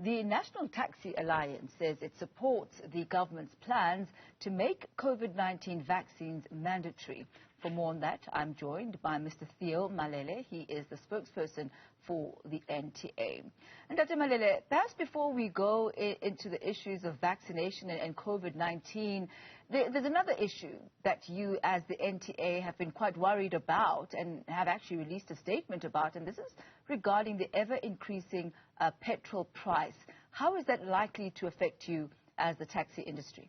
The National Taxi Alliance says it supports the government's plans to make COVID-19 vaccines mandatory. For more on that, I'm joined by Mr. Theo Malele. He is the spokesperson for the NTA. And Dr. Malele, perhaps before we go into the issues of vaccination and COVID-19, there's another issue that you as the NTA have been quite worried about and have actually released a statement about, and this is regarding the ever-increasing petrol price. How is that likely to affect you as the taxi industry?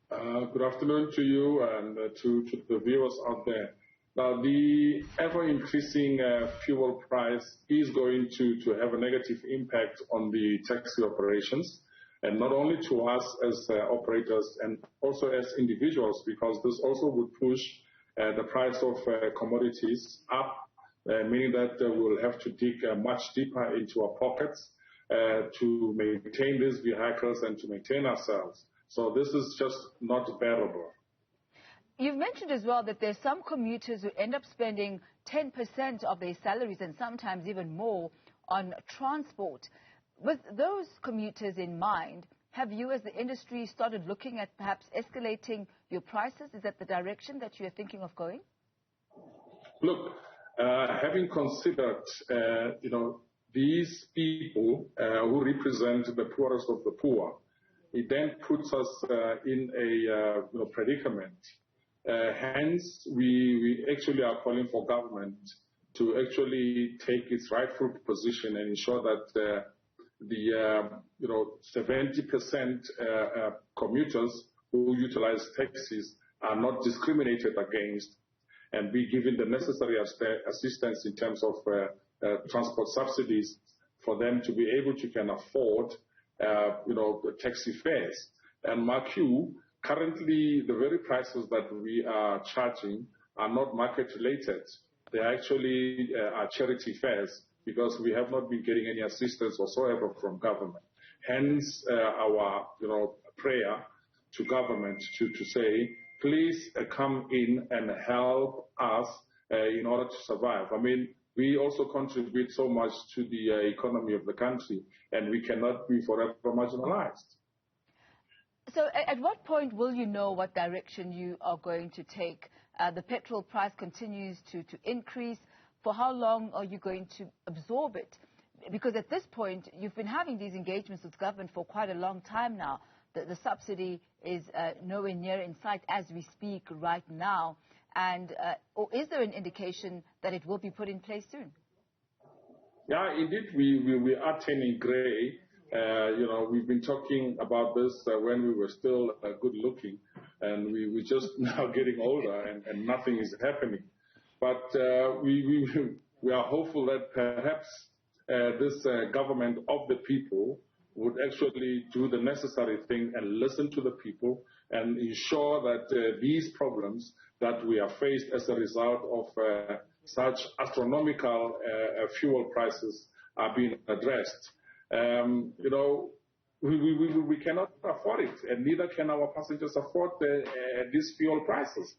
Good afternoon to you and to the viewers out there. Now, the ever-increasing fuel price is going to have a negative impact on the taxi operations, and not only to us as operators and also as individuals, because this also would push the price of commodities up, meaning that we'll have to dig much deeper into our pockets to maintain these vehicles and to maintain ourselves. So this is just not bearable. You've mentioned as well that there's some commuters who end up spending 10% of their salaries and sometimes even more on transport. With those commuters in mind, have you as the industry started looking at perhaps escalating your prices? Is that the direction that you're thinking of going? Look, having considered, these people who represent the poorest of the poor, it then puts us in a predicament. Hence, we actually are calling for government to actually take its rightful position and ensure that the 70% commuters who utilize taxis are not discriminated against and be given the necessary assistance in terms of transport subsidies for them to be able to can afford the taxi fares. And mark you, currently the very prices that we are charging are not market related. They actually are charity fares because we have not been getting any assistance whatsoever from government. Hence our prayer to government to say, please come in and help us in order to survive. I mean, we also contribute so much to the economy of the country, and we cannot be forever marginalized. So at what point will you know what direction you are going to take? The petrol price continues to increase. For how long are you going to absorb it? Because at this point, you've been having these engagements with government for quite a long time now. The subsidy is nowhere near in sight as we speak right now. And or is there an indication that it will be put in place soon? Yeah, indeed, we are turning grey. We've been talking about this when we were still good looking, and we're just now getting older and nothing is happening. But we are hopeful that perhaps this government of the people would actually do the necessary thing and listen to the people and ensure that these problems that we are faced as a result of such astronomical fuel prices are being addressed. We cannot afford it, and neither can our passengers afford these fuel prices.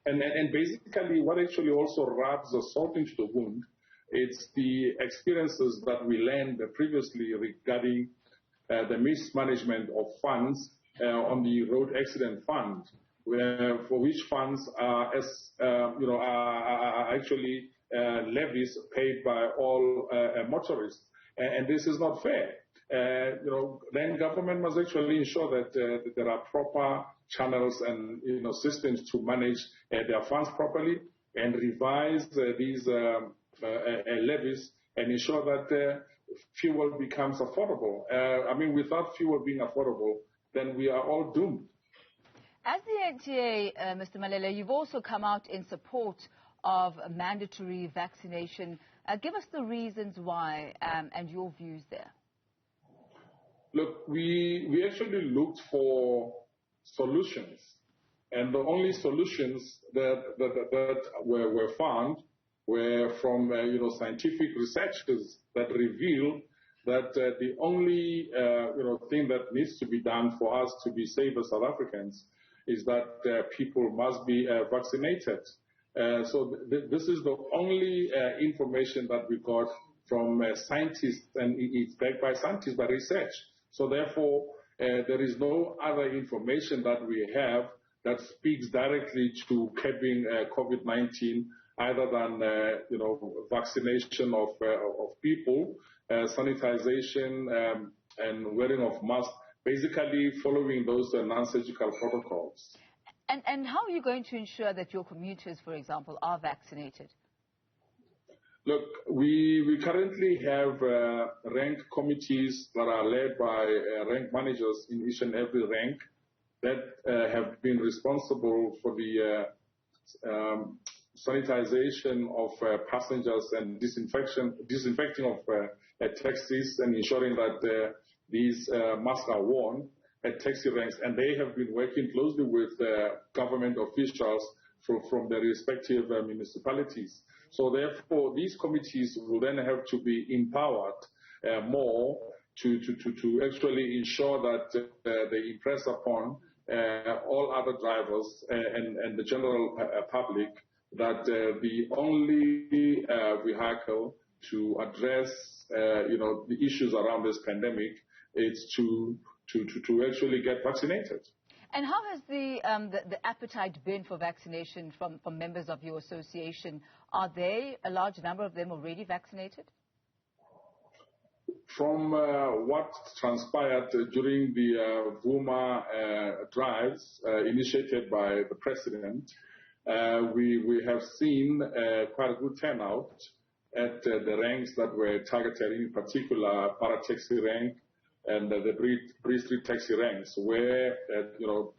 And basically what actually also rubs the salt into the wound, it's the experiences that we learned previously regarding the mismanagement of funds on the road accident fund, for which funds are actually levies paid by all motorists, and this is not fair. Then government must actually ensure that there are proper channels and systems to manage their funds properly and revise these levies and ensure that fuel becomes affordable. I mean, without fuel being affordable, then we are all doomed. As the NTA, Mr. Malele, you've also come out in support of mandatory vaccination. Give us the reasons why and your views there. Look, we actually looked for solutions, and the only solutions that were found were from scientific researchers that reveal that the only thing that needs to be done for us to be safe as South Africans is that people must be vaccinated. So this is the only information that we got from scientists, and it's backed by scientists, by research. So therefore, there is no other information that we have that speaks directly to curbing COVID-19, other than vaccination of people, sanitization, and wearing of masks, basically following those non-surgical protocols. And how are you going to ensure that your commuters, for example, are vaccinated? Look, we currently have rank committees that are led by rank managers in each and every rank that have been responsible for the sanitization of passengers and disinfecting of taxis, and ensuring that these masks are worn at taxi ranks. And they have been working closely with government officials from their respective municipalities. So therefore, these committees will then have to be empowered more to actually ensure that they impress upon all other drivers and the general public that the only vehicle to address the issues around this pandemic is to actually get vaccinated. And how has the appetite been for vaccination from members of your association? Are they, a large number of them, already vaccinated? From what transpired during the Vuma drives initiated by the President, we have seen quite a good turnout at the ranks that were targeted, in particular para-taxi rank and the Bree Street taxi ranks, where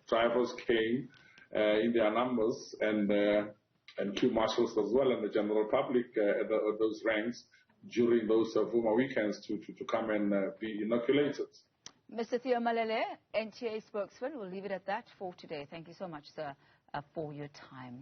drivers came in their numbers, and queue marshals as well, and the general public at those ranks during those Vuma weekends to come and be inoculated. Mr. Theo Malele, NTA spokesman, we'll leave it at that for today. Thank you so much, sir, for your time.